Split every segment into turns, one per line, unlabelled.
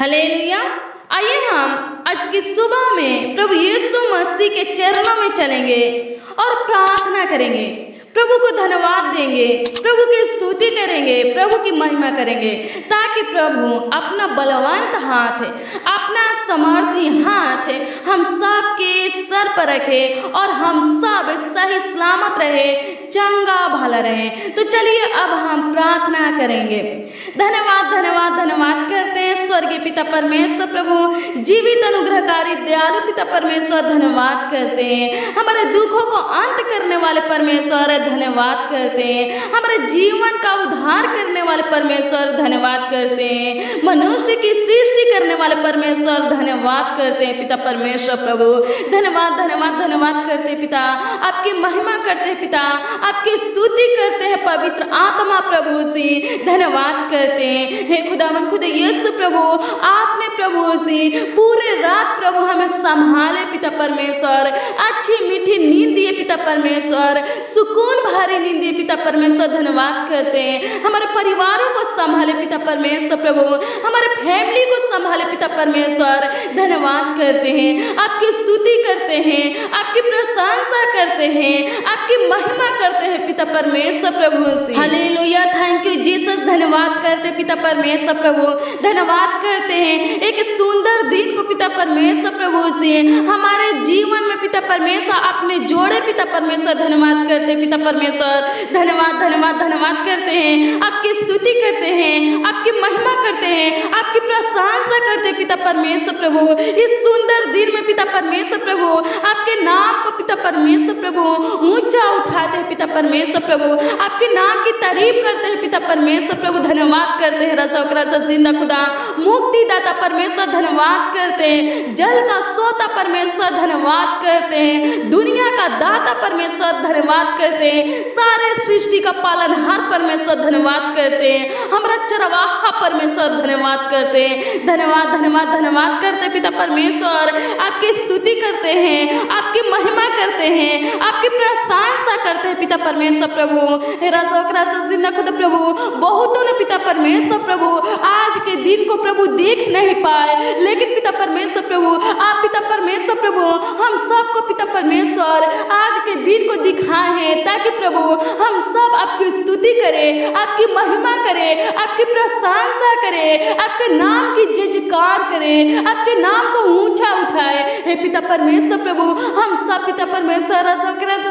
Hallelujah. आइए हम आज की सुबह में प्रभु यीशु मसीह के चरणों में चलेंगे और प्रार्थना करेंगे, प्रभु को धन्यवाद देंगे, प्रभु की स्तुति करेंगे, प्रभु की महिमा करेंगे, ताकि प्रभु अपना बलवंत हाथ, अपना समर्थी हाथ हम सब के सर पर रखे और हम सब सही सलामत रहे, चंगा भला रहे। तो चलिए अब हम प्रार्थना करेंगे। धन्यवाद धन्यवाद धन्यवाद करते हैं स्वर्गीय पिता परमेश्वर, प्रभु जीवित अनुग्रहकारी दयालु पिता परमेश्वर, धन्यवाद करते हैं। हमारे दुखों को अंत करने वाले परमेश्वर, धन्यवाद करते हैं। हमारे जीवन का उद्धार करने वाले परमेश्वर, धन्यवाद करते हैं। मनुष्य की सृष्टि करने वाले परमेश्वर, धन्यवाद करते हैं पिता परमेश्वर, प्रभु धन्यवाद धन्यवाद धन्यवाद करते हैं पिता। आपकी महिमा करते हैं पिता, आपकी स्तुति करते हैं पवित्र आत्मा प्रभु से, धन्यवाद करते हैं। हे खुदावन खुद यीशु प्रभु, आपने प्रभु से पूरे रात प्रभु हमें संभाले पिता परमेश्वर, अच्छी मीठी नींद दिए पिता परमेश्वर, सुकून भारी नींद दिए पिता परमेश्वर, धन्यवाद करते हैं। हमारे परिवारों को संभाले पिता परमेश्वर, प्रभु हमारे फैमिली को संभाले पिता परमेश्वर, धन्यवाद करते हैं। आपकी स्तुति करते हैं, आपकी प्रशंसा करते हैं, आपकी महिमा करते हैं पिता परमेश्वर प्रभु से। हालेलुया, थैंक यू जीसस, धन्यवाद करते पिता परमेश्वर प्रभु, धन्यवाद करते हैं एक सुंदर दिन को पिता परमेश्वर प्रभु से हमारे जीवन में पिता परमेश्वर अपने जोड़े पिता परमेश्वर, धन्यवाद करते पिता परमेश्वर, धन्यवाद धन्यवाद धन्यवाद करते हैं। आपकी स्तुति करते हैं, आपकी महिमा करते हैं, आपकी प्रशंसा करते पिता परमेश्वर प्रभु। इस सुंदर दिन में पिता परमेश्वर प्रभु आपके नाम को पिता परमेश्वर प्रभु ऊंचा उठाते हैं पिता परमेश्वर प्रभु, आपके नाम की तारीफ करते हैं पिता परमेश्वर प्रभु, धन्यवाद करते हैं। रजा जिंदा खुदा मुक्तिदाता परमेश्वर, धन्यवाद करते हैं। जल का सोता परमेश्वर, धन्यवाद करते हैं। दुनिया का दाता परमेश्वर, धन्यवाद करते हैं। सारे सृष्टि का पालनहार परमेश्वर, धन्यवाद करते हैं। हमारा चरवाहा परमेश्वर, धन्यवाद करते हैं। धन्यवाद धन्यवाद धन्यवाद करते पिता परमेश्वर, आपकी स्तुति करते हैं, आपकी महिमा करते हैं, आपकी प्रशंसा करते हैं पिता परमेश्वर प्रभु। राजा जिंदा खुदा प्रभु, बहुतों ने पिता परमेश्वर प्रभु आज के दिन को प्रभु देख नहीं पाए, लेकिन पिता परमेश्वर प्रभु आप पिता परमेश्वर प्रभु हम सबको पिता परमेश्वर आज के दिन को दिखाए हैं, ताकि प्रभु हम सब आपकी स्तुति करें, आपकी महिमा करें, आपकी प्रशंसा करें, आपके नाम की जय जयकार करें, आपके नाम को ऊंचा उठाए। हे पिता परमेश्वर प्रभु, हम सब पिता परमेश्वर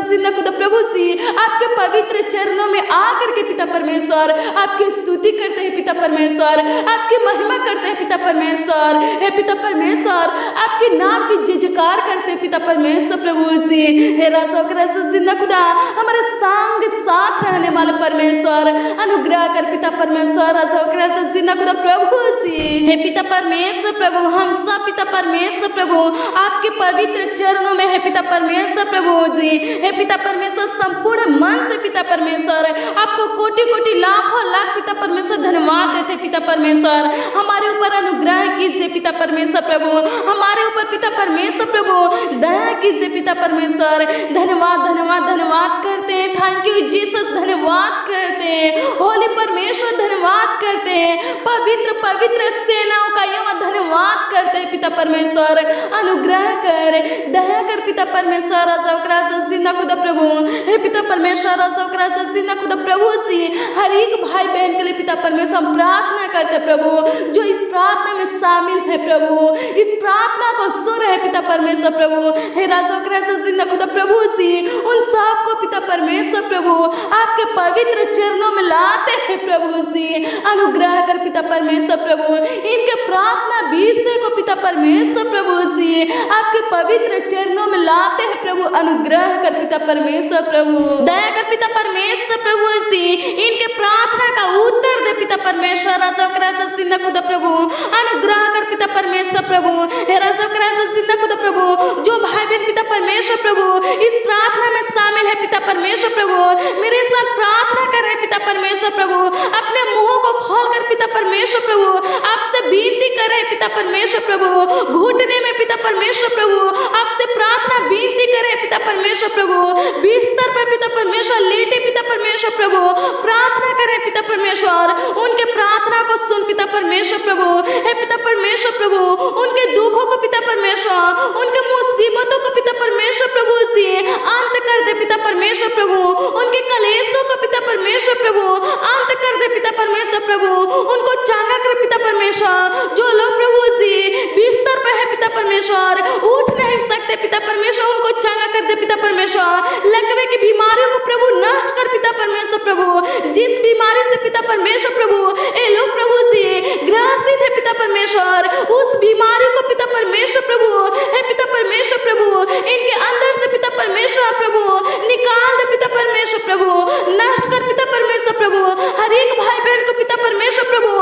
जिंदा खुदा प्रभु से आपके पवित्र चरणों में आकर के पिता परमेश्वर आपकी स्तुति करते हैं पिता परमेश्वर, आपकी महिमा करते हैं पिता परमेश्वर। हे पिता परमेश्वर आपके नाम की जय जयकार करते हैं पिता परमेश्वर प्रभु से। हे राजा जिंदा खुदा हमारे संग साथ रहने वाले परमेश्वर, अनुग्रह कर पिता परमेश्वर, राजा जिंदा खुदा प्रभु से। हे पिता परमेश्वर प्रभु, हम सब पिता परमेश्वर प्रभु आपके पवित्र चरणों में है पिता परमेश्वर प्रभु जी। हे पिता परमेश्वर संपूर्ण मन से पिता परमेश्वर आपको कोटि कोटि लाखों लाख पिता परमेश्वर धन्यवाद देते पिता परमेश्वर। हमारे ऊपर अनुग्रह कीजिए पिता परमेश्वर प्रभु, हमारे ऊपर पिता परमेश्वर प्रभु दया कीजिए पिता परमेश्वर। धन्यवाद धन्यवाद धन्यवाद करते हैं, थैंक यू जीसस, धन्यवाद करते हैं। होली परमेश्वर धन्यवाद करते हैं। पवित्र पवित्र सेनाओं का यहोवा धन्यवाद करते हैं पिता परमेश्वर। अनुग्रह कर, दया कर पिता परमेश्वर, राजा जिंदा खुदा प्रभु। हे पिता परमेश्वर, राजा जिंदा खुदा प्रभु से हर एक भाई बहन के लिए पिता परमेश्वर हम प्रार्थना करते प्रभु, जो इस प्रार्थना में शामिल है प्रभु, इस प्रार्थना को सुन रहे पिता परमेश्वर प्रभु। हे राजा जिंदा खुदा प्रभु से उन सबको पिता परमेश्वर प्रभु आपके पवित्र चरणों में लाते हैं प्रभु से। अनुग्रह कर पिता परमेश्वर प्रभु, इनके प्रार्थना विषय को पिता परमेश्वर प्रभु से आपके पवित्र चरणों में लाते हैं प्रभु। अनुग्रह कर पिता परमेश्वर प्रभु, दया कर पिता परमेश्वर प्रभु से इनके प्रार्थना का उत्तर दे पिता परमेश्वर, राजा जिंदा खुदा प्रभु। अनुग्रह कर पिता परमेश्वर प्रभु, हे राजा जिंदा खुदा प्रभु, जो भाई बहन पिता परमेश्वर प्रभु इस प्रार्थना में शामिल है पिता परमेश्वर प्रभु, मेरे साथ प्रार्थना कर रहे पिता परमेश्वर प्रभु, अपने मुंहों को खोल कर पिता परमेश्वर प्रभु आपसे विनती कर रहे पिता पिता परमेश्वर प्रभु, घुटने में पिता परमेश्वर प्रभु आपसे प्रार्थना विनती करें पिता परमेश्वर प्रभु, बिस्तर पर पिता परमेश्वर लेटे पिता परमेश्वर प्रभु प्रार्थना करें पिता परमेश्वर, उनके प्रार्थना को सुन पिता परमेश्वर प्रभु। हे पिता परमेश्वर प्रभु, उनके दुखों को पिता परमेश्वर, उनके मुसीबतों को पिता परमेश्वर प्रभु से अंत कर दे पिता परमेश्वर प्रभु, उनके कलेशों को पिता परमेश्वर प्रभु अंत कर दे पिता परमेश्वर प्रभु, उनको चंगा कर पिता परमेश्वर। जो लोग प्रभु जी बिस्तर पर है पिता परमेश्वर, उठ नहीं सकते पिता परमेश्वर, उनको चंगा कर दे पिता परमेश्वर। लकवे की बीमारियों को प्रभु नष्ट कर पिता परमेश्वर प्रभु, जिस बीमारी से पिता परमेश्वर प्रभु ये लोग प्रभु जी ग्रसित है पिता परमेश्वर, उस बीमारी को पिता परमेश्वर प्रभु हे पिता परमेश्वर प्रभु इनके अंदर से पिता परमेश्वर प्रभु निकाल दे पिता परमेश्वर प्रभु, नष्ट कर पिता परमेश्वर प्रभु। हर एक भाई बहन को पिता परमेश्वर प्रभु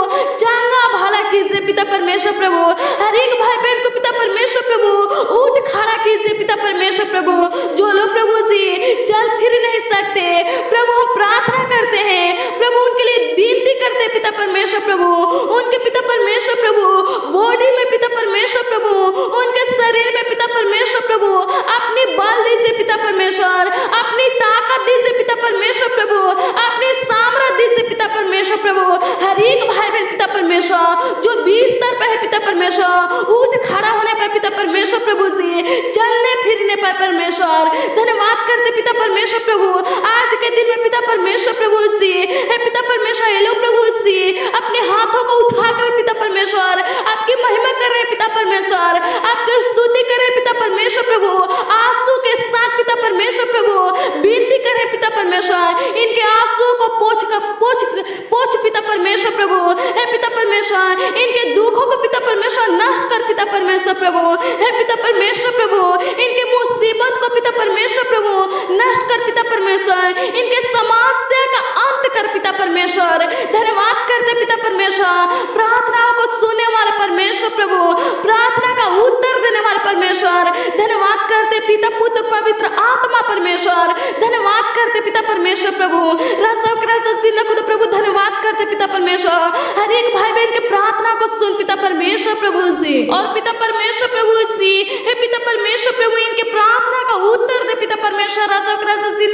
चंगा भला कीजिए पिता परमेश्वर प्रभु, हर एक भाई बहन को पिता परमेश्वर प्रभु उठ खड़ा कीजिए पिता परमेश्वर प्रभु। जो लोग प्रभु जी चल फिर नहीं सकते प्रभु, हम प्रार्थना करते हैं प्रभु, उनके लिए विनती करते हैं पिता परमेश्वर प्रभु, उनके पिता परमेश्वर प्रभु बॉडी में पिता परमेश्वर प्रभु, उनके शरीर में पिता परमेश्वर प्रभु अपनी बल दीजिए पिता परमेश्वर, अपनी ताकत दीजिए पिता परमेश्वर प्रभु, अपनी सामर्थ दीजिए पिता परमेश्वर प्रभु। हर एक भाई बहन पिता परमेश्वर जो बिस्तर पर है पिता परमेश्वर, उठ खड़ा होने पर पिता परमेश्वर प्रभु से चलने फिरने पर परमेश्वर धन्यवाद करते पिता परमेश्वर प्रभु। आज के दिन में पिता परमेश्वर प्रभु से हे पिता परमेश्वर ये लोग प्रभु से अपने हाथों को उठाकर पिता परमेश्वर आपकी महिमा कर रहे पिता परमेश्वर, आपकी स्तुति कर रहे पिता परमेश्वर प्रभु, आंसू के साथ पिता परमेश्वर प्रभु विनती करें पिता परमेश्वर, इनके आंसू को पोंछ पिता परमेश्वर प्रभु। हे पिता परमेश्वर इनके दुखों को पिता परमेश्वर नष्ट कर पिता परमेश्वर प्रभु, हे पिता परमेश्वर प्रभु इनके मुसीबत को पिता परमेश्वर प्रभु नष्ट कर पिता परमेश्वर, इनके समस्या का अंत कर पिता परमेश्वर। धन्यवाद करते पिता परमेश्वर, प्रार्थनाओं को सुनने वाले परमेश्वर प्रभु, प्रार्थना का उत्तर देने वाले परमेश्वर। धन्यवाद करते पिता पुत्र पवित्र आत्मा परमेश्वर, धन्यवाद करते पिता परमेश्वर प्रभु। खुद प्रभु धन्यवाद करते पिता परमेश्वर, हर एक भाई बहन के प्रार्थना को सुन पिता परमेश्वर प्रभु जी, और पिता परमेश्वर प्रभु जी हे पिता परमेश्वर प्रभु इनके प्रार्थना का उत्तर दे पिता परमेश्वर।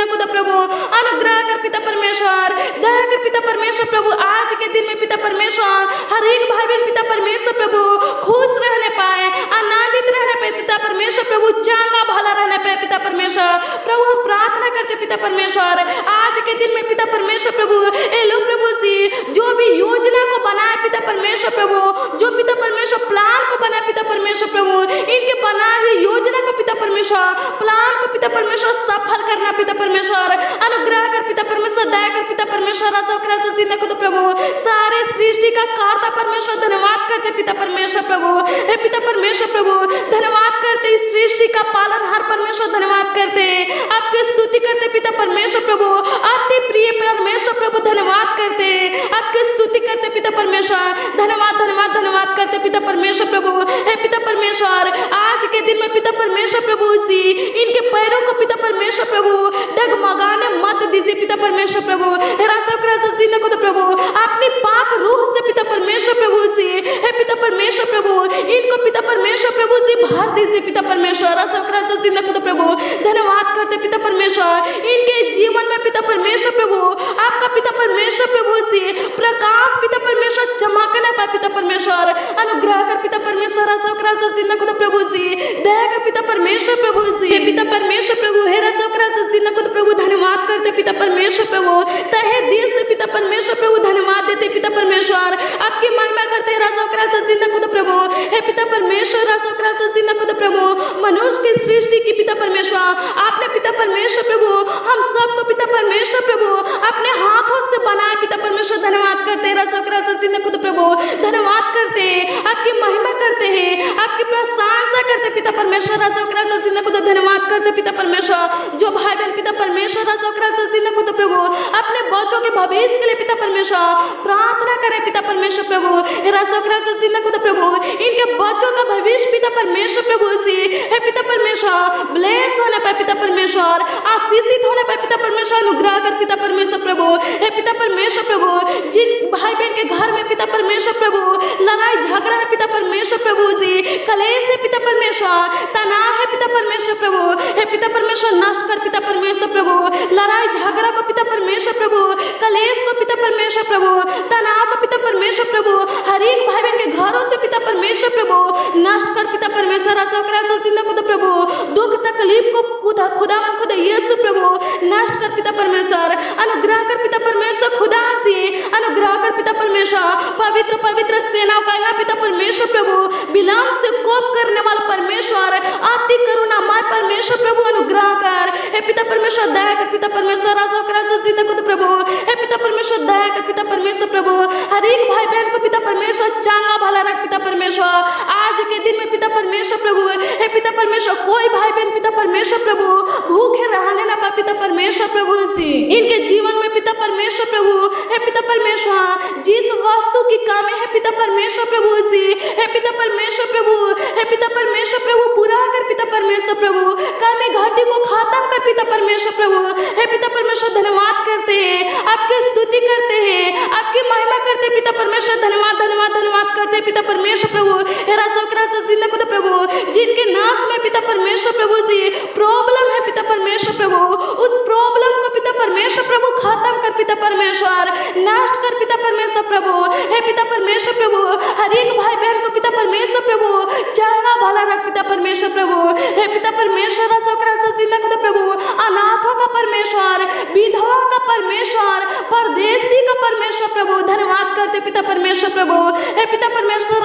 खुद प्रभु अनुग्रह कर पिता परमेश्वर, दया कर पिता परमेश्वर प्रभु। आज के दिन में पिता परमेश्वर हर एक भाई बहन पिता परमेश्वर प्रभु खुश रहने पाए, आनंदित रहने पाए पिता परमेश्वर प्रभु, चंगा भला रहने पाए पिता परमेश्वर प्रभु। हम प्रार्थना करते पिता परमेश्वर आज के दिन में पिता परमेश्वर प्रभु ए लोग प्रभु जी जो भी योजना को बनाए पिता परमेश्वर प्रभु, जो पिता परमेश्वर प्लान को बनाए पिता परमेश्वर प्रभु, इनके बनाए हुए योजना को पिता परमेश्वर प्लान को पिता परमेश्वर सफल करना पिता परमेश्वर, अनुग्रह कर पिता परमेश्वर, दया कर पिता परमेश्वर। खुद प्रभु सारे सृष्टि का कर्ता परमेश्वर धन्यवाद करते पिता परमेश्वर प्रभु, हे पिता परमेश्वर प्रभु धन्यवाद करते इस सृष्टि का पालनहार परमेश्वर, धन्यवाद करते आपकी स्तुति करते पिता परमेश्वर प्रभु, अति प्रिय परमेश्वर प्रभु धन्यवाद करते आपकी स्तुति करते पिता परमेश्वर। धन्यवाद धन्यवाद धन्यवाद करते पिता परमेश्वर प्रभु, हे पिता परमेश्वर आज के दिन में पिता परमेश्वर प्रभु सी इनके पैरों को पिता परमेश्वर प्रभु डगमगाने मत दीजिए पिता परमेश्वर प्रभु। खुद प्रभु अपनी पाक रूह से पिता परमेश्वर प्रभु से हे पिता परमेश्वर प्रभु इनको पिता परमेश्वर प्रभु से भर दीजिए पिता परमेश्वर। खुद प्रभु धन्यवाद करते पिता परमेश्वर इनके जीवन में पिता परमेश्वर प्रभु आपका पिता परमेश्वर प्रभु से प्रकाश पिता परमेश्वर चमकने पाए पिता परमेश्वर, अनुग्रह कर पिता परमेश्वर। खुद प्रभु जी दया कर पिता परमेश्वर प्रभु जी पिता परमेश्वर प्रभु हे खुद प्रभु धन्यवाद करते पिता परमेश्वर प्रभु, तहे दिल से पिता परमेश्वर प्रभु धन्यवाद देते पिता परमेश्वर, आपकी महिमा करते खुद प्रभु हे पिता परमेश्वर। खुद प्रभु मनुष्य की सृष्टि की पिता परमेश्वर आपने पिता परमेश्वर प्रभु हम सबको पिता परमेश्वर प्रभु अपने हाथों से बनाए पिता परमेश्वर, धन्यवाद करते खुद प्रभु धन्यवाद करते आपकी महिमा करते हैं, आपकी प्रशंसा करते पिता परमेश्वर। खुद धन्यवाद करते पिता परमेश्वर जो भाई बहन पिता परमेश्वर खुद प्रभु अपने बच्चों के भविष्य के लिए पिता परमेश्वर प्रार्थना करें पिता परमेश्वर प्रभु। खुद प्रभु इनके बच्चों का भविष्य पिता परमेश्वर प्रभु से हे पिता परमेश्वर परमेश्वर, ब्लेस होने पाए पिता परमेश्वर, आशीषित होने पाए पिता परमेश्वर, अनुग्रह कर पिता परमेश्वर प्रभु। हे पिता परमेश्वर प्रभु, जिन भाई बहन के घर में पिता परमेश्वर प्रभु लड़ाई झगड़ा है पिता परमेश्वर प्रभु जी, कलेश है पिता परमेश्वर, तनाव है पिता परमेश्वर प्रभु, हे पिता परमेश्वर नष्ट कर पिता परमेश्वर प्रभु, लड़ाई झगड़ा को पिता परमेश्वर प्रभु, कलेश को पिता परमेश्वर प्रभु, तनाव को पिता परमेश्वर प्रभु, हर एक भाई बहन के घरों से पिता परमेश्वर प्रभु नष्ट कर पिता परमेश्वर, खुद प्रभु, दुख तकलीफ को खुदावन खुदा यीशु प्रभु नष्ट कर पिता परमेश्वर, अनुग्रह कर पिता परमेश्वर, खुदा से अनुग्रह कर पिता परमेश्वर, पवित्र पवित्र सेनाओं का यहाँ पिता परमेश्वर प्रभु, विलंब से कोप करने वाला परमेश्वर, अति करुणामय परमेश्वर प्रभु अनुग्रह कर। हे पिता परमेश्वर दया कर पिता परमेश्वर, खुद प्रभु, हे पिता परमेश्वर दया कर पिता परमेश्वर प्रभु, हर एक भाई बहन को पिता परमेश्वर चांगा भला रख पिता परमेश्वर। आज के दिन में पिता परमेश्वर प्रभु, हे पिता परमेश्वर कोई भाई बहन पिता परमेश्वर प्रभु भूखे रहने ना पाए पिता परमेश्वर प्रभु सी, इनके जीवन में पिता परमेश्वर प्रभु, हे पिता परमेश्वर जिस वस्तु की कमी है पिता परमेश्वर प्रभु सी, हे पिता परमेश्वर प्रभु, हे पिता परमेश्वर प्रभु पूरा कर पिता परमेश्वर प्रभु, कमी घाटी को खत्म कर पिता परमेश्वर प्रभु। हे पिता परमेश्वर धन्यवाद करते हैं, आपकी स्तुति करते हैं, आपकी महिमा करते हैं पिता परमेश्वर, धन्यवाद धन्यवाद धन्यवाद करते हैं पिता परमेश्वर प्रभु। खुद प्रभु, जिनके नाश में पिता परमेश्वर प्रभु जी प्रॉब्लम है पिता परमेश्वर प्रभु, उस प्रॉब्लम को पिता परमेश्वर प्रभु खत्म कर पिता परमेश्वर, नष्ट कर पिता परमेश्वर प्रभु। हे पिता परमेश्वर प्रभु, हर एक भाई बहन को पिता परमेश्वर प्रभु चंगा भला रख पिता परमेश्वर प्रभु। हे पिता परमेश्वर खुद प्रभु, अनाथों का परमेश्वर, विधवा का परमेश्वर, परदेसी का परमेश्वर प्रभु, धन्यवाद करते पिता परमेश्वर प्रभु। हे पिता परमेश्वर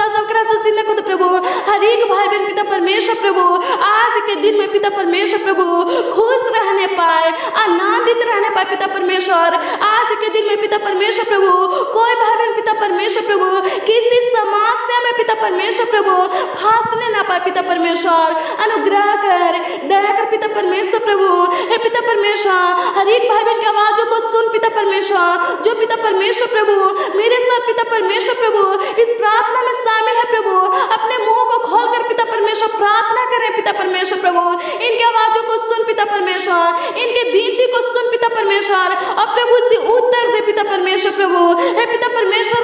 खुद प्रभु, हर एक भाई बहन पिता परमेश्वर प्रभु आज के दिन में पिता परमेश्वर प्रभु खुश रहने पाए, आनंदित रहने पाए पिता परमेश्वर। आज के दिन में पिता परमेश्वर प्रभु कोई भाई बहन पिता परमेश्वर प्रभु किसी समस्या में पिता परमेश्वर प्रभु फंसने ना पाए पिता परमेश्वर, अनुग्रह कर दया कर पिता परमेश्वर प्रभु। हे पिता परमेश्वर हर एक भाई बहन की आवाजों को सुन पिता परमेश्वर, जो पिता परमेश्वर प्रभु मेरे साथ पिता परमेश्वर प्रभु इस प्रार्थना में शामिल है प्रभु, अपने मुंह को खोल कर पिता परमेश्वर प्रार्थना करें पिता परमेश्वर प्रभु, इनकी आवाजों को सुन पिता परमेश्वर, इनके विनती को सुन पिता परमेश्वर और प्रभु से उत्तर दे पिता परमेश्वर प्रभु। हे पिता परमेश्वर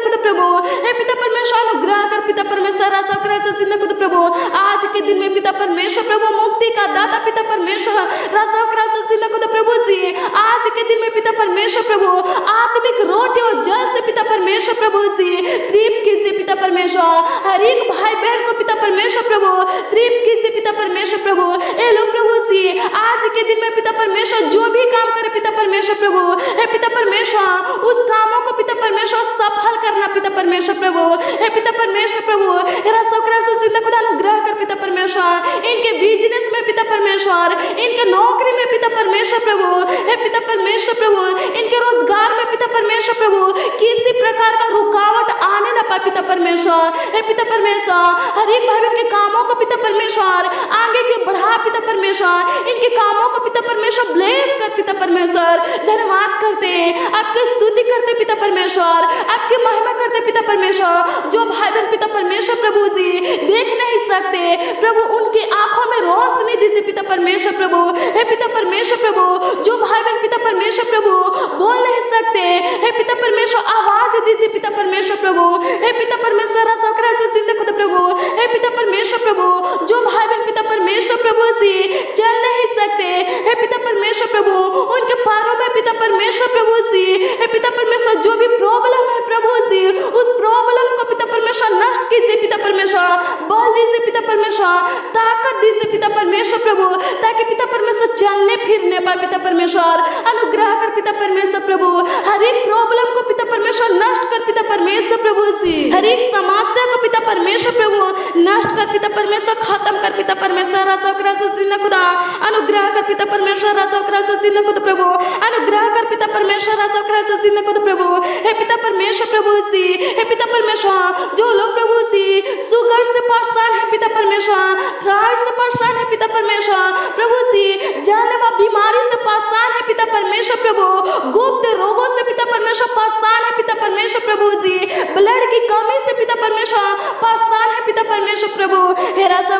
खुद प्रभु, हे पिता परमेश्वर अनुग्रह कर पिता परमेश्वर खुद प्रभु। आज के दिन में पिता परमेश्वर प्रभु मुक्ति का दाता पिता परमेश्वर खुद प्रभु जी, आज के दिन में पिता परमेश्वर प्रभु आत्मिक रोटी और जल से पिता परमेश्वर प्रभु जी तृप्त कीजिए पिता परमेश्वर। हर एक भाई बहन को पिता परमेश्वर प्रभु तृप्त कीजिए पिता परमेश्वर प्रभु। ए लो प्रभु जी, आज के दिन में पिता परमेश्वर जो भी काम करे पिता परमेश्वर प्रभु, हे पिता परमेश्वर उस कामों को पिता परमेश्वर सफल करना पिता परमेश्वर प्रभु। हे पिता परमेश्वर प्रभु खुदा अनुग्रह कर पिता परमेश्वर, इनके बिजनेस में पिता परमेश्वर, इनके नौकरी में पिता परमेश्वर प्रभु, हे पिता परमेश्वर प्रभु इनके रोजगार में पिता परमेश्वर प्रभु किसी प्रकार का रुकावट आने ना पाए पिता परमेश्वर। हे पिता परमेश्वर हर एक भाई बहन के कामों को पिता परमेश्वर आगे के बढ़ा पिता परमेश्वर, इनके कामों को पिता परमेश्वर ब्लेस कर पिता परमेश्वर। धन्यवाद करते आपकी स्तुति करते पिता परमेश्वर, आपकी महिमा करते पिता परमेश्वर। जो भाई बहन पिता परमेश्वर प्रभु जी देख नहीं सकते प्रभु, उनकी आंखों में रोशनी दीजिए पिता परमेश्वर प्रभु। हे पिता परमेश्वर प्रभु, जो भाई बहन पिता परमेश्वर प्रभु बोल नहीं सकते, हे पिता परमेश्वर आवाज दीजिए पिता परमेश्वर प्रभु। हे पिता परमेश्वर खुद प्रभु, हे पिता परमेश्वर प्रभु, जो भाई बहन पिता परमेश्वर प्रभु से चल नहीं सकते, हे पिता परमेश्वर प्रभु उनके पैरों में पिता परमेश्वर प्रभु से, हे पिता परमेश्वर जो भी प्रॉब्लम है प्रभु से, उस प्रॉब्लम को पिता परमेश्वर नष्ट कीजिए पिता परमेश्वर, बल दीजिए पिता परमेश्वर, ताकत दीजिए पिता परमेश्वर प्रभु, ताकि पिता परमेश्वर चलने फिरने पाए पिता परमेश्वर। अनुग्रह कर पिता परमेश्वर प्रभु, हर एक प्रॉब्लम को पिता परमेश्वर नष्ट कर पिता परमेश्वर प्रभु से, हर एक समस्या को पिता परमेश्वर प्रभु नष्ट कर पिता परमेश्वर, खत्म कर पिता परमेश्वर खुदा। अनुग्रह कर पिता परमेश्वर खुद प्रभु, अनुग्रह कर पिता परमेश्वर खुद प्रभु। हे पिता परमेश्वर प्रभु से, हे पिता परमेश्वर जो लोग प्रभु से शुगर से परेशान है पिता परमेश्वर, थायराइड से परेशान है पिता परमेश्वर प्रभु से, जानलेवा बीमारी से परेशान है पिता परमेश्वर प्रभु, गुप्त रोगों से पिता परमेश्वर परेशान है पिता परमेश्वर प्रभु जी, ब्लड की कमी से पिता परमेश्वर परेशान है पिता परमेश्वर प्रभु, हे राजा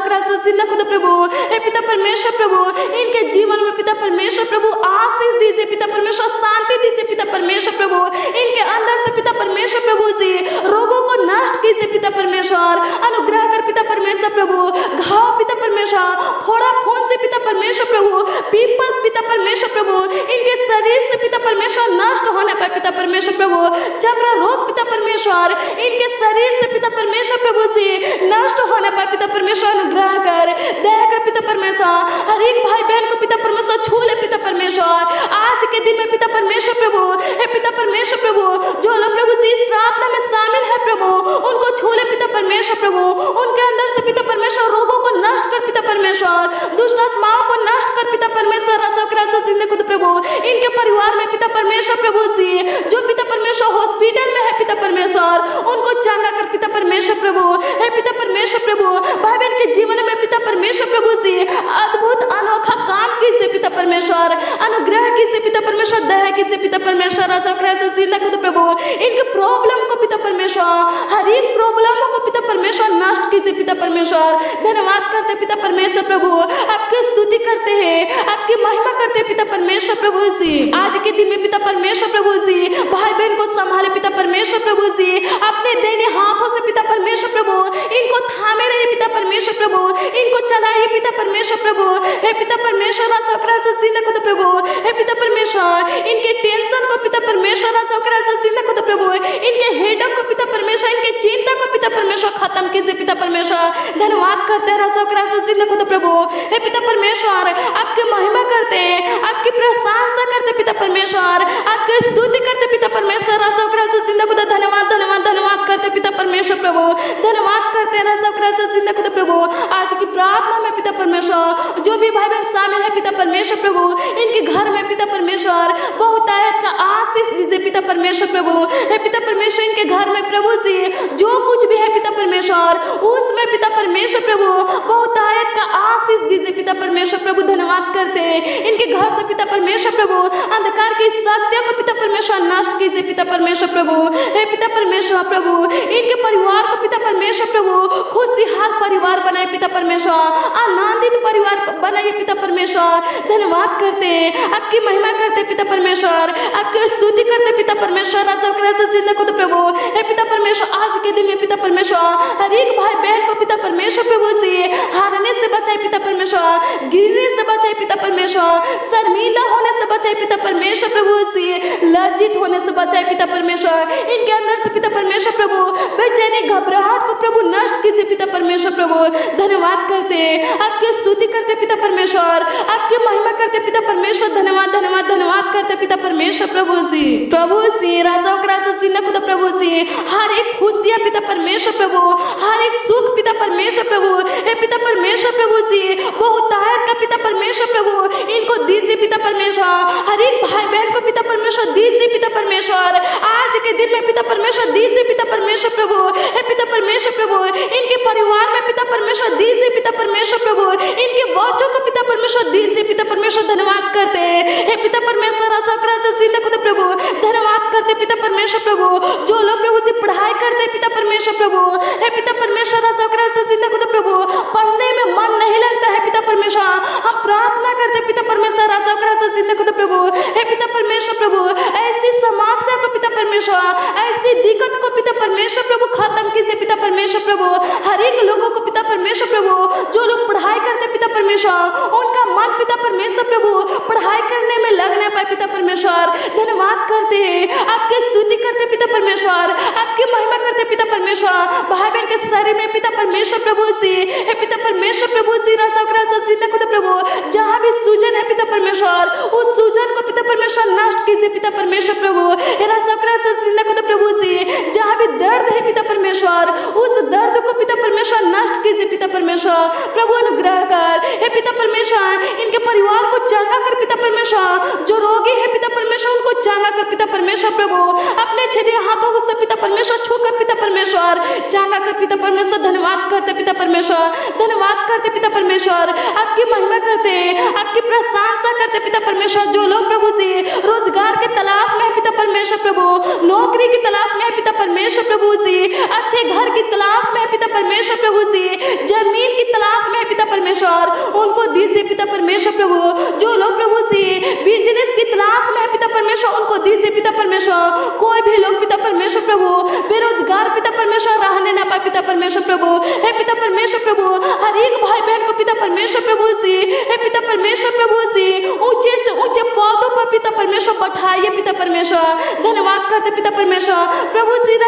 खुद प्रभु, हे पिता परमेश्वर प्रभु, इनके जीवन में पिता परमेश्वर प्रभु आशीष दीजिए, पिता परमेश्वर शांति दीजिए, पिता परमेश्वर प्रभु, इनके अंदर से पिता परमेश्वर प्रभु जी रोगों को नष्ट कीजिए, पिता परमेश्वर अनुग्रह कर, पिता परमेश्वर प्रभु घाव पिता परमेश्वर फोड़ा खून से पिता परमेश्वर प्रभु, पीपल पिता परमेश्वर प्रभु इनके शरीर से पिता परमेश्वर नष्ट होने पर पिता परमेश्वर प्रभु, चमड़ा रोग पिता परमेश्वर इनके शरीर से पिता परमेश्वर प्रभु से नष्ट होने पर पिता परमेश्वर अनुग्रह कर, दया कर पिता परमेश्वर, हर एक भाई बहन को पिता परमेश्वर छू ले पिता परमेश्वर आज के दिन में पिता परमेश्वर प्रभु, हे पिता परमेश्वर प्रभु, जो लोग प्रभु जी इस प्रार्थना में शामिल है प्रभु, उनको छू ले पिता परमेश्वर प्रभु, उनके अंदर से पिता परमेश्वर रोगों को नष्ट कर पिता परमेश्वर, दुष्ट आत्माओं को नष्ट कर पिता परमेश्वर, खुद प्रभु, इनके परिवार में पिता परमेश्वर प्रभु जी जो पिता परमेश्वर हॉस्पिटल में है पिता परमेश्वर, उनको चंगा कर पिता परमेश्वर प्रभु, हे पिता परमेश्वर प्रभु, भाई बहन के जीवन में पिता परमेश्वर प्रभु जी अद्भुत अनोखा काम कीजिए पिता परमेश्वर, अनुग्रह कीजिए पिता परमेश्वर, दया कीजिए पिता परमेश्वर, खुद प्रभु, इनके प्रॉब्लम को पिता परमेश्वर, हर एक प्रॉब्लम को पिता परमेश्वर नष्ट कीजिए पिता परमेश्वर। धन्यवाद करते पिता परमेश्वर प्रभु, आपकी स्तुति करते हैं, आपकी महिमा करते हैं पिता परमेश्वर प्रभु जी। आज के दिन में पिता परमेश्वर प्रभु जी भाई बहन को संभाले पिता परमेश्वर प्रभु जी, अपने देने हाथों से पिता परमेश्वर प्रभु इनको थामे रहे पिता परमेश्वर प्रभु, इनको चलाइए पिता परमेश्वर प्रभु, हे पिता परमेश्वर खुद प्रभु, हे पिता परमेश्वर इनके टेंशन को पिता परमेश्वर खुद प्रभु, इनके हेडक को पिता परमेश्वर, इनके चिंता को पिता परमेश्वर खत्म कीजिए पिता परमेश्वर। धन्यवाद करते हैं खुद प्रभु, हे पिता परमेश्वर आपकी महिमा करते हैं, आपकी प्रशंसा करते पिता परमेश्वर, आपकी स्तुति करते पिता परमेश्वर, खुद धन्यवाद धन्यवाद धन्यवाद करते पिता परमेश्वर प्रभु, धन्यवाद करते हैं खुद प्रभु। आज की प्रार्थना में पिता परमेश्वर जो भी भाई बहन शामिल है पिता परमेश्वर प्रभु, इनके घर में पिता परमेश्वर बहुतायत का आशीष दीजिए पिता परमेश्वर प्रभु, हे पिता परमेश्वर इनके घर में प्रभु जी जो कुछ भी है पिता परमेश्वर उसमें पिता परमेश्वर प्रभु बहुतायत का आशीष दीजिए पिता परमेश्वर प्रभु। धन्यवाद करते इनके घर से पिता परमेश्वर प्रभु अंधकार की सत्य को पिता परमेश्वर नष्ट कीजिए पिता परमेश्वर प्रभु, हे पिता परमेश्वर प्रभु इनके परिवार को पिता परमेश्वर प्रभु खुशहाल परिवार बनाए पिता परमेश्वर, आनंदित परिवार बनाइए पिता परमेश्वर। धन्यवाद करते आपकी महिमा करते पिता परमेश्वर, आपकी स्तुति करते पिता परमेश्वर, खुद प्रभु, हे पिता परमेश्वर आज के दिन में पिता परमेश्वर हर एक भाई बहन को पिता परमेश्वर प्रभु से हारने से बचाए पिता परमेश्वर, गिरने से बचाए पिता परमेश्वर, शर्मिंदा होने से बचाए पिता परमेश्वर प्रभु से, लज्जित होने से बचाए पिता परमेश्वर, इनके अंदर से पिता परमेश्वर प्रभु बेचैनी घबराहट को प्रभु नष्ट कीजिए पिता परमेश्वर प्रभु। धन्यवाद करते आपकी स्तुति करते पिता परमेश्वर, आपकी महिमा करते पिता परमेश्वर। धन्यवाद धन्यवाद धन्यवाद करते पिता परमेश्वर प्रभु जी खुद प्रभु जी हर एक खुशियां पिता परमेश्वर प्रभु, हर एक सुख पिता परमेश्वर प्रभु, हे पिता परमेश्वर प्रभु जी बहुतायत का पिता परमेश्वर प्रभु इनको दीजिए पिता परमेश्वर, हर एक भाई बहन को पिता परमेश्वर दीजिए पिता परमेश्वर, आज के दिन में पिता परमेश्वर दीजिए पिता परमेश्वर प्रभु, हे पिता परमेश्वर प्रभु इनके परिवार में पिता परमेश्वर दीजिए पिता परमेश्वर प्रभु, इनके बच्चों को पिता परमेश्वर दीजिए पिता परमेश्वर। धन्यवाद करते हे पिता परमेश्वर खुद प्रभु, धन्यवाद करते पिता परमेश्वर प्रभु जो लोग प्रभु जी पढ़ाई करते पिता परमेश्वर प्रभु, हे पिता परमेश्वर खुद प्रभु पढ़ने में मन नहीं लगता है पिता परमेश्वर, हम प्रार्थना करते पिता परमेश्वर खुद प्रभु, हे पिता परमेश्वर प्रभु ऐसी समस्या को पिता परमेश्वर, ऐसी दिक्कत को पिता परमेश्वर प्रभु खत्म कीजिए पिता परमेश्वर प्रभु। हर एक लोगों को पिता परमेश्वर प्रभु जो लोग पढ़ाई करते पिता परमेश्वर उनका मन पिता परमेश्वर प्रभु पढ़ाई करने में लगने पाए पिता परमेश्वर। धन्यवाद करते हैं आपकी स्तुति करते पिता परमेश्वर, आपकी महिमा करते पिता परमेश्वर। भाई बहन के शरीर में पिता परमेश्वर प्रभु से, हे पिता परमेश्वर प्रभु से खुद प्रभु जहाँ भी सूजन है पिता परमेश्वर उस सूजन को पिता परमेश्वर नष्ट कीजिए पिता परमेश्वर प्रभु, खुद प्रभु से जहाँ भी दर्द है पिता परमेश्वर उस दर्द को पिता परमेश्वर नष्ट कीजिए पिता परमेश्वर प्रभु। अनुग्रह कर हे पिता परमेश्वर इनके परिवार को चंगा कर पिता परमेश्वर, जो रोगी है पिता परमेश्वर उनको चंगा कर पिता परमेश्वर प्रभु, अपने छेदे हाथों से पिता परमेश्वर छू कर पिता परमेश्वर चंगा कर पिता परमेश्वर। धन्यवाद करते पिता परमेश्वर, धन्यवाद करते पिता परमेश्वर, आपकी महिमा करते आपकी प्रशंसा करते पिता परमेश्वर। जो लोग प्रभु जी रोजगार के तलाश में है पिता परमेश्वर प्रभु, नौकरी की तलाश में है पिता परमेश्वर प्रभु जी, अच्छे घर की तलाश में है पिता परमेश्वर प्रभु से जमीन की तलाश में है पिता परमेश्वर, उनको दीजिए पिता परमेश्वर प्रभु। जो लोग प्रभु से बिजनेस की तलाश में है पिता परमेश्वर, उनको दीजिए पिता परमेश्वर। कोई भी लोग पिता परमेश्वर प्रभु बेरोजगार पिता परमेश्वर रहने ना पाए पिता परमेश्वर प्रभु, हे पिता परमेश्वर प्रभु हर एक भाई बहन को पिता परमेश्वर प्रभु से, हे पिता परमेश्वर प्रभु से ऊंचे से ऊंचे पौधों पर पिता परमेश्वर बैठाइए पिता परमेश्वर। धन्यवाद करते पिता परमेश्वर प्रभु श्री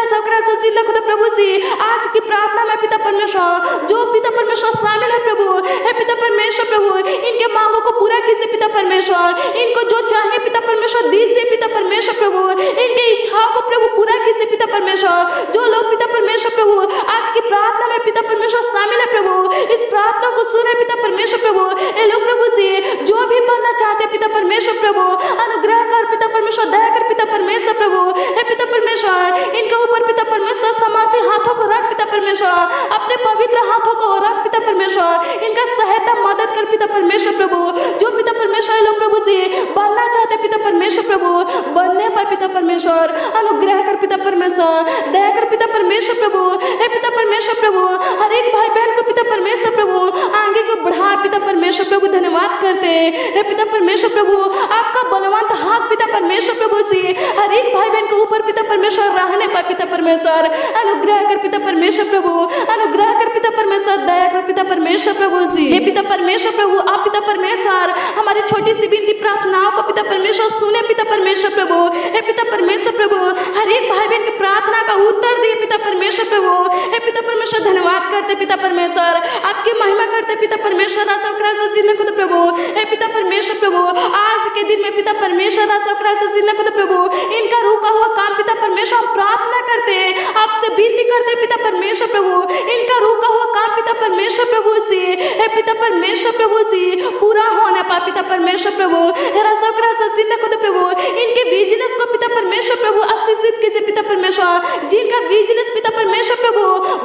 खुदा प्रभु से आज की प्रार्थना में पिता परमेश्वर जो पिता परमेश्वर शामिल है प्रभु, हे पिता परमेश्वर प्रभु इनके मांगों को पूरा कीजिए पिता परमेश्वर। इनको जो चाहिए पिता परमेश्वर दीजिए पिता परमेश्वर प्रभु। इनकी इच्छाओं को प्रभु पूरा कीजिए पिता परमेश्वर। जो लोग पिता परमेश्वर प्रभु आज की प्रार्थना में पिता परमेश्वर शामिल है प्रभु, इस प्रार्थना को सुने पिता परमेश्वर प्रभु। ये लोग प्रभु से जो भी बनना चाहते पिता परमेश्वर प्रभु अनुग्रह कर पिता परमेश्वर, दया कर पिता परमेश्वर प्रभु। हे पिता परमेश्वर इनके ऊपर पिता परमेश्वर सामर्थ्य हाथों को रख पिता परमेश्वर, अपने पवित्र हाथों को रख पिता परमेश्वर। इनका सहायता मदद कर पिता परमेश्वर प्रभु। जो पिता परमेश्वर लोग प्रभु से बनना चाहते पिता परमेश्वर प्रभु बनने पाए पिता परमेश्वर, अनुग्रह कर पिता परमेश्वर, दया कर पिता परमेश्वर प्रभु। हे पिता परमेश्वर प्रभु हर एक भाई बहन को पिता परमेश्वर प्रभु आगे को बढ़ा पिता परमेश्वर प्रभु। धन्यवाद करते हे पिता परमेश्वर प्रभु, आपका बलवंत हाथ पिता परमेश्वर प्रभु से हर एक भाई बहन के ऊपर पिता परमेश्वर रहने पाए पिता परमेश्वर। अनुग्रह कर पिता परमेश्वर प्रभु, अनुग्रह कर पिता परमेश्वर, दया कर पिता परमेश्वर प्रभु से। हे पिता परमेश्वर प्रभु आप पिता परमेश्वर हमारी छोटी सी विनती प्रार्थनाओं को पिता परमेश्वर सुने पिता परमेश्वर प्रभु। हे पिता परमेश्वर प्रभु हर एक भाई बहन की प्रार्थना का उत्तर दिए पिता परमेश्वर प्रभु। हे पिता परमेश्वर धन्यवाद करते पिता परमेश्वर, आपकी महिमा करते पिता परमेश्वर। खुद प्रभु हे पिता परमेश्वर प्रभु आज के दिन में पिता परमेश्वर खुद प्रभु इनका रुका हुआ काम पिता परमेश्वर हम प्रार्थना करते आपसे विनती करते पिता परमेश्वर प्रभु। इनका रुका हुआ काम पिता परमेश्वर प्रभु से, हे पिता परमेश्वर प्रभु से पूरा होना पाए पिता परमेश्वर प्रभु। खुद प्रभु इनके बिजनेस को पिता परमेश्वर प्रभु आशीषित कीजिए पिता परमेश्वर। जिनका बिजनेस पिता परमेश्वर प्रभु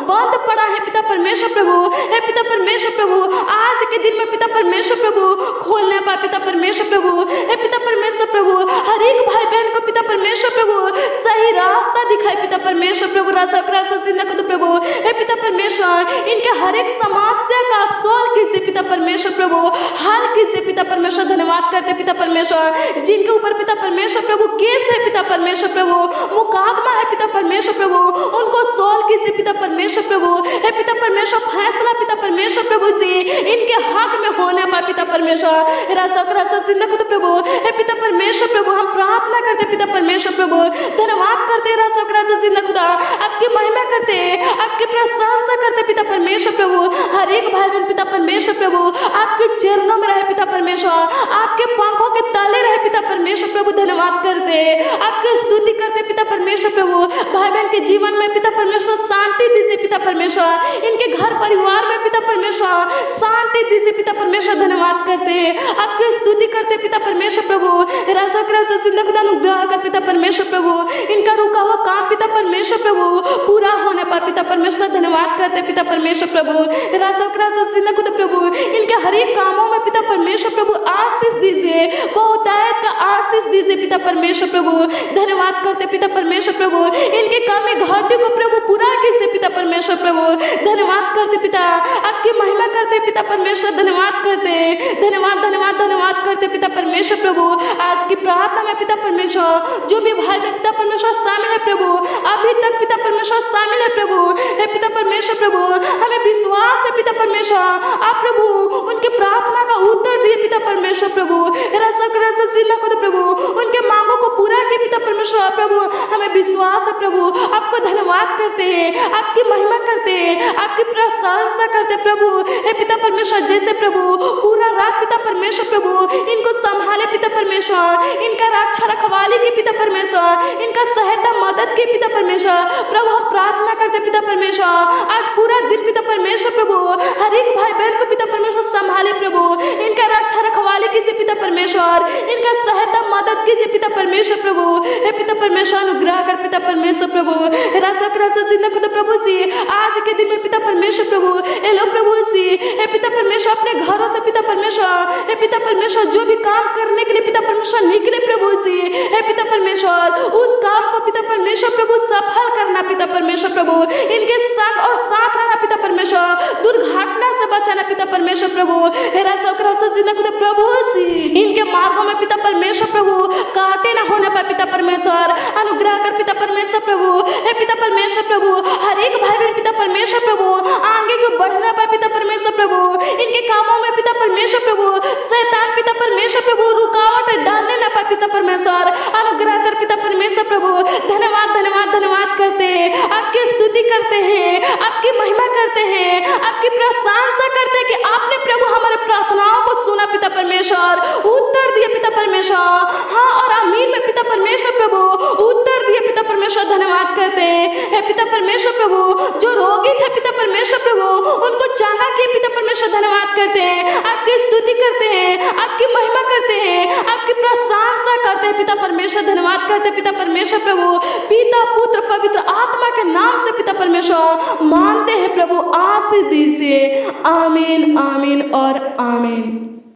बंद पड़ा है पिता परमेश्वर प्रभु, हे पिता परमेश्वर प्रभु आज के दिन में पिता परमेश्वर प्रभु खोलने पाए पिता परमेश्वर प्रभु। हे पिता परमेश्वर प्रभु हर एक भाई बहन को पिता परमेश्वर प्रभु सही रास्ता दिखाए पिता परमेश्वर प्रभु। खुद प्रभु हे पिता परमेश्वर इनके हर एक समस्या का सॉल्व कीजिए पिता परमेश्वर प्रभु, हल कीजिए पिता परमेश्वर। धन्यवाद करते पिता परमेश्वर जिनके ऊपर पिता परमेश्वर प्रभु केस है पिता परमेश्वर प्रभु, मुकदमा है पिता परमेश्वर प्रभु, उनको सॉल्व कीजिए पिता परमेश्वर प्रभु। हे पिता परमेश्वर फैसला पिता परमेश्वर प्रभु से इनके हक में होने पाए पिता परमेश्वर। खुद प्रभु हे पिता परमेश्वर प्रभु हम प्रार्थना करते पिता परमेश्वर प्रभु। धन्यवाद करते खुदा, आपकी महिमा करते, आपकी प्रशंसा करते पिता परमेश्वर प्रभु। हर एक भाई बहन पिता परमेश्वर प्रभु आपके चरणों में रहे पिता परमेश्वर, आपके पंखों के तले रहे पिता परमेश्वर प्रभु। धन्यवाद करते आपकी स्तुति करते पिता परमेश्वर प्रभु। भाई बहन के जीवन में पिता परमेश्वर शांति दीजिए पिता परमेश्वर, इनके घर परिवार में पिता परमेश्वर शांति दीजिए पिता परमेश्वर। धन्यवाद करते आपकी स्तुति करते पिता परमेश्वर प्रभु। खुदा अनुग्रह कर पिता परमेश्वर प्रभु इनका रुका हुआ काम पिता परमेश्वर प्रभु पूरा होने पाए पिता परमेश्वर। धन्यवाद करते पिता परमेश्वर प्रभु। खुदा प्रभु इनके हर एक कामों में पिता परमेश्वर प्रभु आशीष दीजिए, बहुतायत का आशीष दीजिए पिता परमेश्वर प्रभु। धन्यवाद करते पिता परमेश्वर प्रभु इनके कमी घाटी को प्रभु पूरा कीजिए पिता परमेश्वर प्रभु। धन्यवाद करते पिता आपकी महिमा करते पिता परमेश्वर। धन्यवाद करते धन्यवाद धन्यवाद धन्यवाद करते पिता परमेश्वर प्रभु। आज की प्रार्थना में पिता परमेश्वर जो भी भाई बहन पिता परमेश्वर शामिल है प्रभु, अभी तक पिता परमेश्वर शामिल है प्रभु। हे पिता परमेश्वर प्रभु हमें विश्वास है पिता परमेश्वर आप प्रभु उनकी प्रार्थना का उत्तर दिए पिता परमेश्वर प्रभु। खुद प्रभु उनके मांगों को पूरा किए पिता परमेश्वर प्रभु। हमें विश्वास है प्रभु, आपको धन्यवाद करते हैं, आपकी महिमा करते हैं, आपकी प्रशंसा करते प्रभु। हे पिता परमेश्वर जैसे प्रभु पूरा रात पिता परमेश्वर प्रभु इनको संभाले पिता परमेश्वर, इनका रक्षा रखवाली की पिता परमेश्वर, इनका सहायता मदद की पिता परमेश्वर प्रभु। हम प्रार्थना करते पिता परमेश्वर आज पूरा दिन पिता परमेश्वर प्रभु हर एक भाई बहन को पिता परमेश्वर संभाले प्रभु, इनका रक्षा रखवाली कीजिए पिता परमेश्वर, इनका सहायता मदद कीजिए पिता परमेश्वर प्रभु। हे पिता परमेश्वर अनुग्रह कर पिता परमेश्वर प्रभु। खुद प्रभु से आज के दिन में पिता परमेश्वर प्रभु एलो प्रभु से हे पिता परमेश्वर अपने घरों से पिता परमेश्वर, हे पिता परमेश्वर जो भी काम करने के लिए पिता परमेश्वर निकले प्रभु से हे पिता परमेश्वर उस काम को पिता परमेश्वर प्रभु सफल करना पिता परमेश्वर प्रभु। इनके संग और साथ रहना पिता परमेश्वर। बचाना पिता परमेश्वर प्रभु, प्रभु इनके मार्गों में पिता परमेश्वर प्रभु कांटे ना होने पर पिता परमेश्वर अनुग्रह कर पिता परमेश्वर प्रभु। हे पिता परमेश्वर प्रभु, हर एक भाई बहन पिता परमेश्वर प्रभु आगे को बढ़ना पाए पिता परमेश्वर प्रभु, इनके कामों में पिता परमेश्वर प्रभु शैतान पिता परमेश्वर प्रभु रुकावट डालने ना पाए पिता परमेश्वर, अनुग्रह कर पिता परमेश्वर प्रभु। धन्यवाद धन्यवाद धन्यवाद करते हैं, आपकी स्तुति करते हैं, आपकी महिमा करते हैं, आपकी प्रशंसा करते हैं कि आपने प्रभु हमारे प्रार्थनाओं को सुना पिता परमेश्वर, उत्तर दिए पिता परमेश्वर, हाँ और आमीन में पिता परमेश्वर प्रभु उत्तर दिए पिता परमेश्वर। धन्यवाद करते हैं पिता परमेश्वर प्रभु, जो रोगी थे पिता परमेश्वर प्रभु उनको चंगा किए पिता परमेश्वर। धन्यवाद करते हैं, आपकी स्तुति करते हैं, आपकी महिमा करते हैं, आपकी प्रशंसा करते हैं पिता परमेश्वर। धन्यवाद करते हैं पिता परमेश्वर प्रभु, पिता पुत्र पवित्र आत्मा के नाम से पिता परमेश्वर मानते हैं प्रभु, आशीष दीजिए। आमीन आमीन और आमीन।